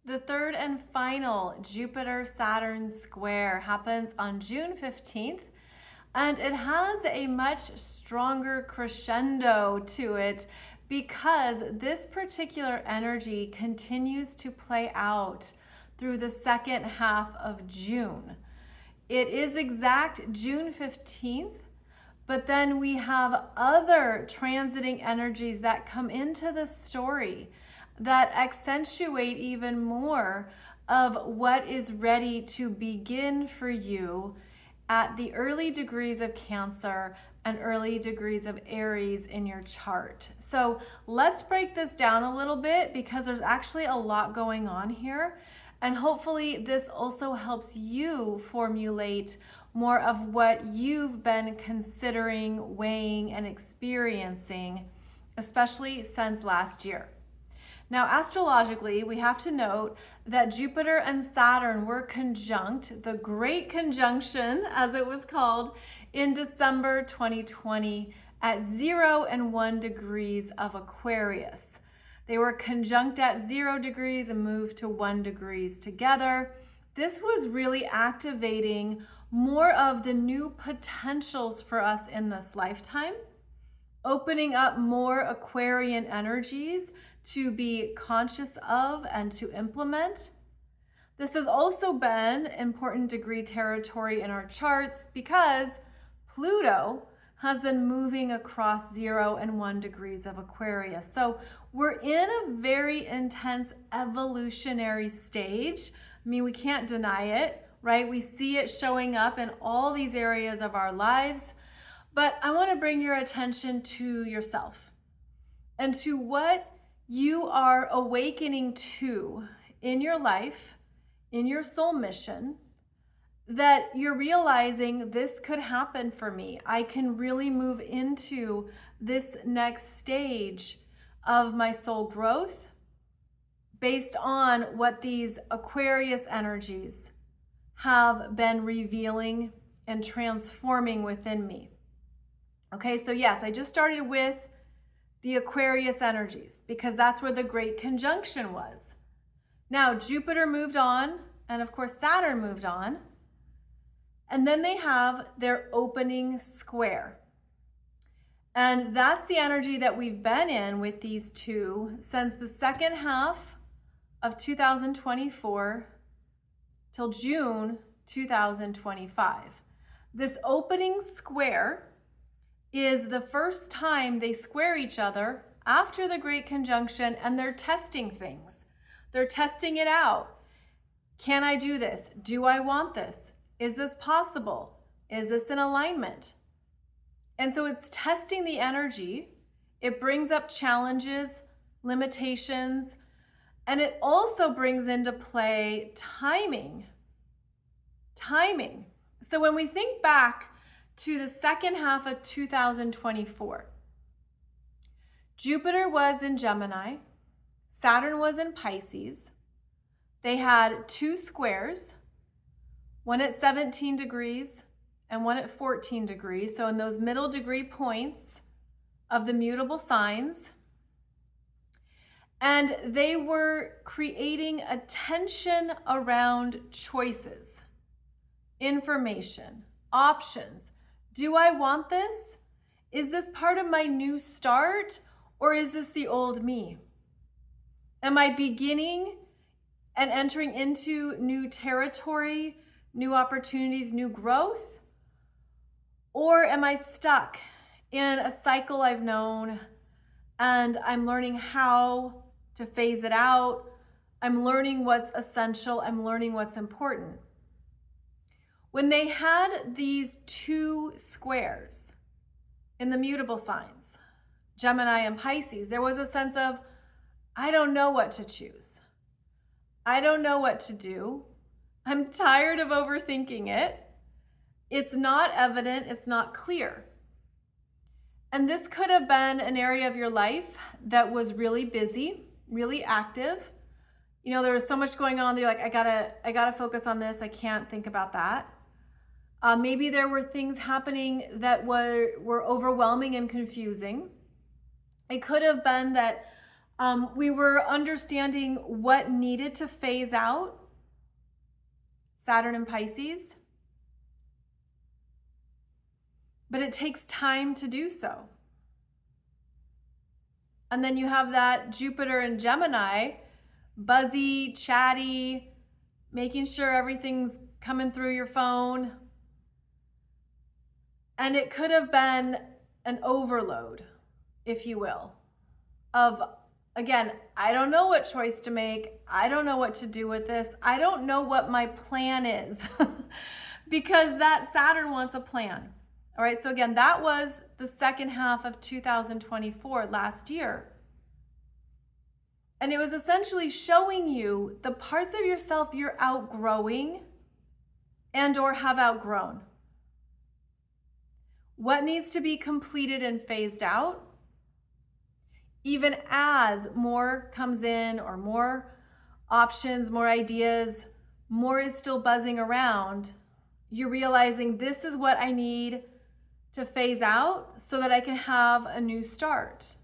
The third and final Jupiter-Saturn square happens on June 15th, and it has a much stronger crescendo to it because this particular energy continues to play out through the second half of June. It is exact June 15th, but then we have other transiting energies that come into the story that accentuate even more of what is ready to begin for you at the early degrees of Cancer and early degrees of Aries in your chart. So let's break this down a little bit because there's actually a lot going on here. And hopefully this also helps you formulate more of what you've been considering, weighing, and experiencing, especially since last year. Now, astrologically, we have to note that Jupiter and Saturn were conjunct, the Great Conjunction, as it was called, in December 2020 at 0 and 1 degrees of Aquarius. They were conjunct at 0 degrees and moved to 1 degrees together. This was really activating more of the new potentials for us in this lifetime, opening up more Aquarian energies to be conscious of and to implement. This has also been important degree territory in our charts because Pluto has been moving across 0 and 1 degrees of Aquarius. So we're in a very intense evolutionary stage. I mean, we can't deny it, right? We see it showing up in all these areas of our lives. But I want to bring your attention to yourself and to what you are awakening to in your life, in your soul mission, that you're realizing this could happen for me. I can really move into this next stage of my soul growth based on what these Aquarius energies have been revealing and transforming within me. Okay, so yes, I just started with the Aquarius energies because that's where the Great Conjunction was. Now, Jupiter moved on, and of course, Saturn moved on. And then they have their opening square. And that's the energy that we've been in with these two since the second half of 2024 till June 2025. This opening square is the first time they square each other after the Great Conjunction, and they're testing things. They're testing it out. Can I do this? Do I want this? Is this possible? Is this in alignment? And so it's testing the energy. It brings up challenges, limitations, and it also brings into play timing. Timing. So when we think back to the second half of 2024, Jupiter was in Gemini, Saturn was in Pisces. They had two squares, one at 17 degrees and one at 14 degrees. So in those middle degree points of the mutable signs. And they were creating a tension around choices, information, options. Do I want this? Is this part of my new start, or is this the old me? Am I beginning and entering into new territory, new opportunities, new growth? Or am I stuck in a cycle I've known and I'm learning how to phase it out? I'm learning what's essential. I'm learning what's important. When they had these two squares in the mutable signs, Gemini and Pisces, there was a sense of, I don't know what to choose. I don't know what to do. I'm tired of overthinking it. It's not evident, it's not clear. And this could have been an area of your life that was really busy, really active. You know, there was so much going on. You're like, I gotta focus on this. I can't think about that. Maybe there were things happening that were overwhelming and confusing. It could have been that We were understanding what needed to phase out, Saturn and Pisces. But it takes time to do so. And then you have that Jupiter and Gemini, buzzy, chatty, making sure everything's coming through your phone. And it could have been an overload, if you will, of, again, I don't know what choice to make. I don't know what to do with this. I don't know what my plan is because that Saturn wants a plan. All right, so again, that was the second half of 2024 last year. And it was essentially showing you the parts of yourself you're outgrowing and or have outgrown. What needs to be completed and phased out? Even as more comes in or more options, more ideas, more is still buzzing around, you're realizing this is what I need to phase out so that I can have a new start.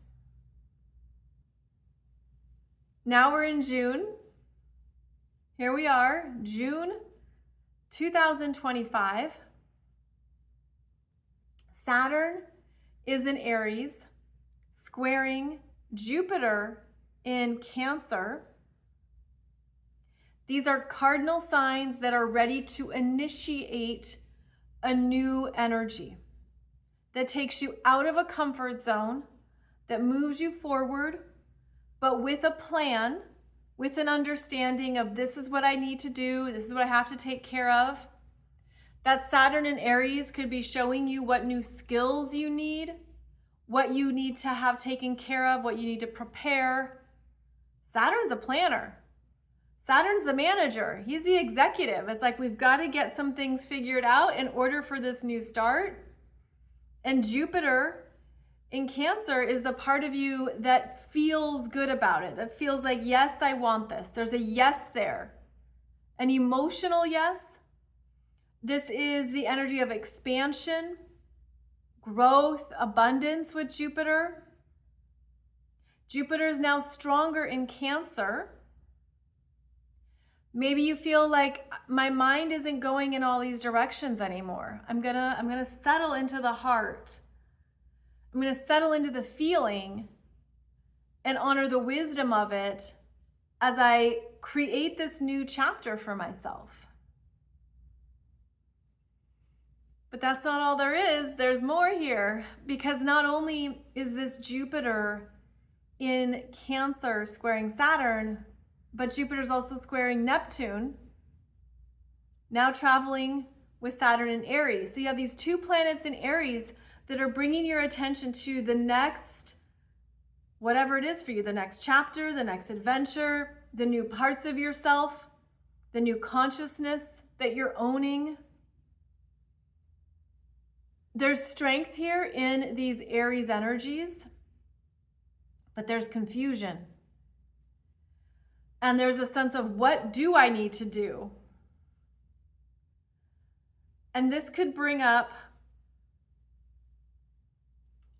Now we're in June. Here we are, June 2025. Saturn is in Aries, squaring Jupiter in Cancer. These are cardinal signs that are ready to initiate a new energy that takes you out of a comfort zone, that moves you forward, but with a plan, with an understanding of this is what I need to do, this is what I have to take care of. That Saturn in Aries could be showing you what new skills you need, what you need to have taken care of, what you need to prepare. Saturn's a planner. Saturn's the manager. He's the executive. It's like we've got to get some things figured out in order for this new start. And Jupiter in Cancer is the part of you that feels good about it, that feels like, yes, I want this. There's a yes there, an emotional yes. This is the energy of expansion, growth, abundance with Jupiter. Jupiter is now stronger in Cancer. Maybe you feel like my mind isn't going in all these directions anymore. I'm gonna settle into the heart. I'm gonna settle into the feeling and honor the wisdom of it as I create this new chapter for myself. But that's not all there is. There's more here, because not only is this Jupiter in Cancer squaring Saturn, but Jupiter's also squaring Neptune, now traveling with Saturn in Aries. So you have these two planets in Aries that are bringing your attention to the next, whatever it is for you, the next chapter, the next adventure, the new parts of yourself, the new consciousness that you're owning. There's strength here in these Aries energies, but there's confusion. And there's a sense of, what do I need to do? And this could bring up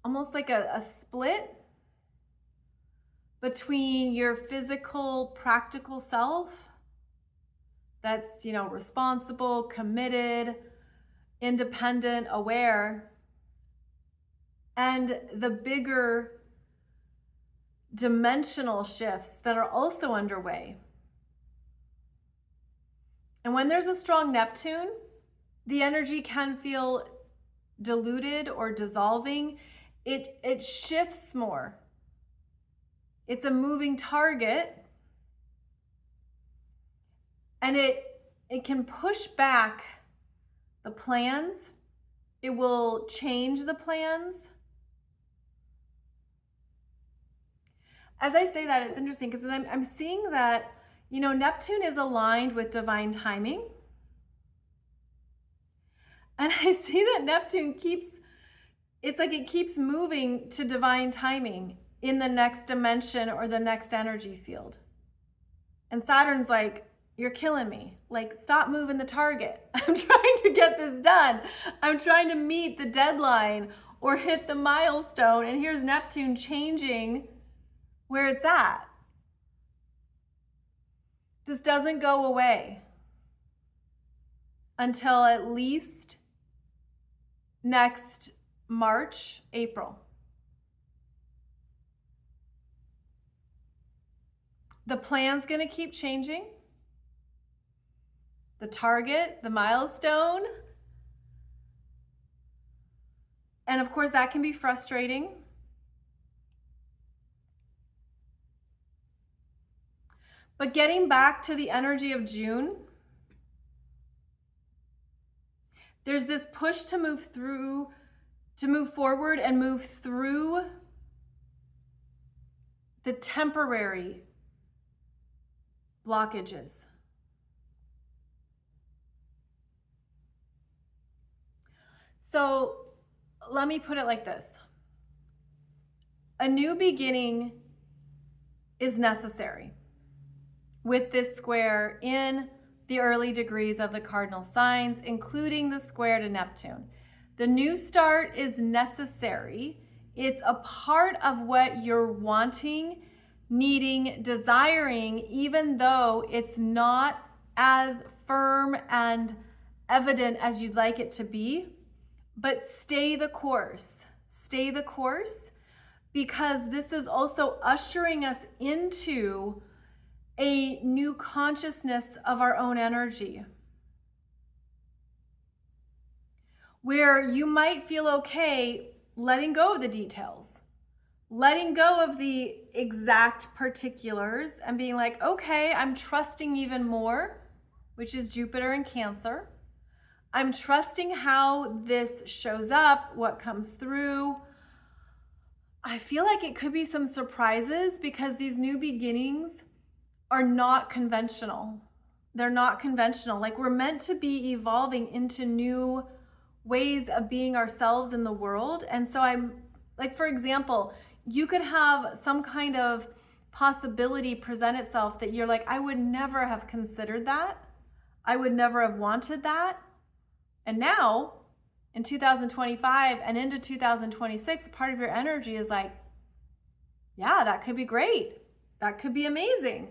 almost like a split between your physical, practical self that's, responsible, committed, independent, aware, and the bigger dimensional shifts that are also underway. And when there's a strong Neptune, the energy can feel diluted or dissolving. It shifts more. It's a moving target, and it can push back the plans. It will change the plans. As I say that, it's interesting because I'm seeing that, Neptune is aligned with divine timing. And I see that Neptune keeps moving to divine timing in the next dimension or the next energy field. And Saturn's like, you're killing me. Like, stop moving the target. I'm trying to get this done. I'm trying to meet the deadline or hit the milestone. And here's Neptune changing where it's at. This doesn't go away until at least next March, April. The plan's going to keep changing. The target, the milestone. And of course, that can be frustrating. But getting back to the energy of June, there's this push to move forward and move through the temporary blockages. So let me put it like this. A new beginning is necessary with this square in the early degrees of the cardinal signs, including the square to Neptune. The new start is necessary. It's a part of what you're wanting, needing, desiring, even though it's not as firm and evident as you'd like it to be. But stay the course. Stay the course, because this is also ushering us into a new consciousness of our own energy, where you might feel okay letting go of the details, letting go of the exact particulars, and being like, okay, I'm trusting even more, which is Jupiter in Cancer. I'm trusting how this shows up, what comes through. I feel like it could be some surprises, because these new beginnings are not conventional. They're not conventional. Like, we're meant to be evolving into new ways of being ourselves in the world. And so I'm like, for example, you could have some kind of possibility present itself that you're like, I would never have considered that. I would never have wanted that. And now in 2025 and into 2026, part of your energy is like, yeah, that could be great. That could be amazing.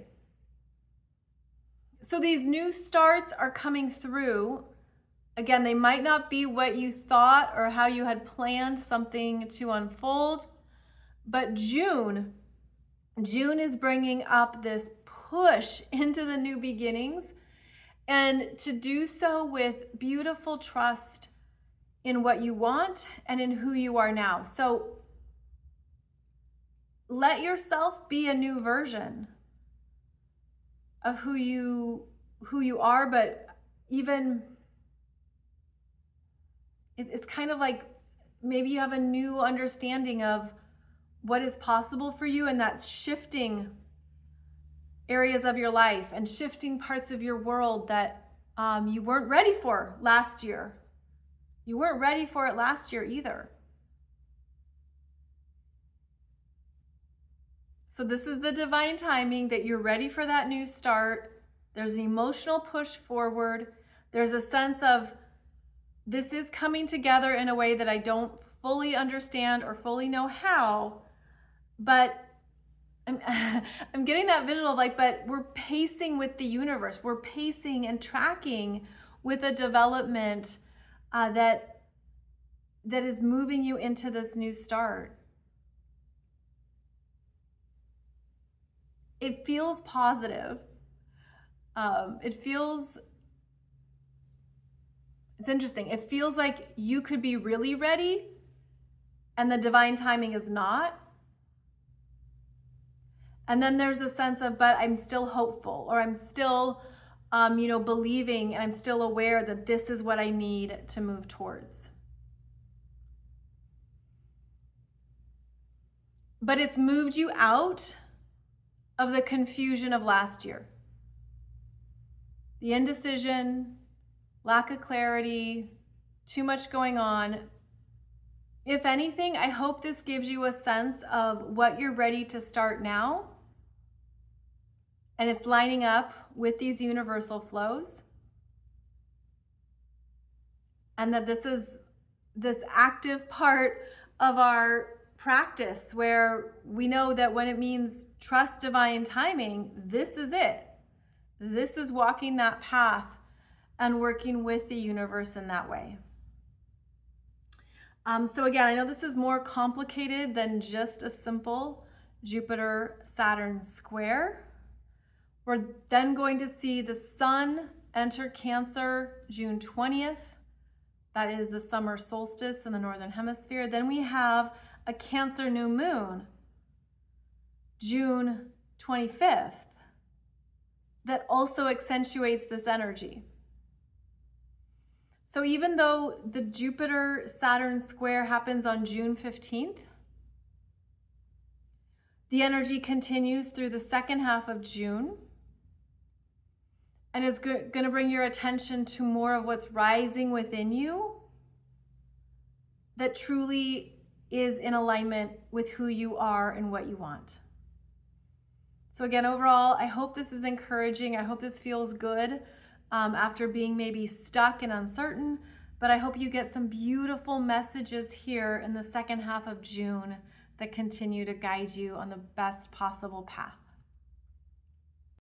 So these new starts are coming through. Again, they might not be what you thought or how you had planned something to unfold, but June is bringing up this push into the new beginnings, and to do so with beautiful trust in what you want and in who you are now. So let yourself be a new version of who you are, but even it's kind of like maybe you have a new understanding of what is possible for you, and that's shifting areas of your life and shifting parts of your world that you weren't ready for last year. You weren't ready for it last year either. So this is the divine timing that you're ready for that new start. There's an emotional push forward. There's a sense of this is coming together in a way that I don't fully understand or fully know how, but I'm getting that visual of like, but we're pacing with the universe. We're pacing and tracking with a development that is moving you into this new start. It feels positive. It's interesting. It feels like you could be really ready and the divine timing is not. And then there's a sense of, but I'm still hopeful, or I'm still, believing, and I'm still aware that this is what I need to move towards. But it's moved you out of the confusion of last year. The indecision, lack of clarity, too much going on. If anything, I hope this gives you a sense of what you're ready to start now. And it's lining up with these universal flows. And that this is this active part of our practice where we know that when it means trust divine timing, this is it. This is walking that path and working with the universe in that way. So again, I know this is more complicated than just a simple Jupiter-Saturn square. We're then going to see the sun enter Cancer June 20th. That is the summer solstice in the Northern Hemisphere. Then we have a Cancer new moon, June 25th, that also accentuates this energy. So even though the Jupiter-Saturn square happens on June 15th, the energy continues through the second half of June and is going to bring your attention to more of what's rising within you that truly is in alignment with who you are and what you want. So again, overall, I hope this is encouraging. I hope this feels good after being maybe stuck and uncertain, but I hope you get some beautiful messages here in the second half of June that continue to guide you on the best possible path.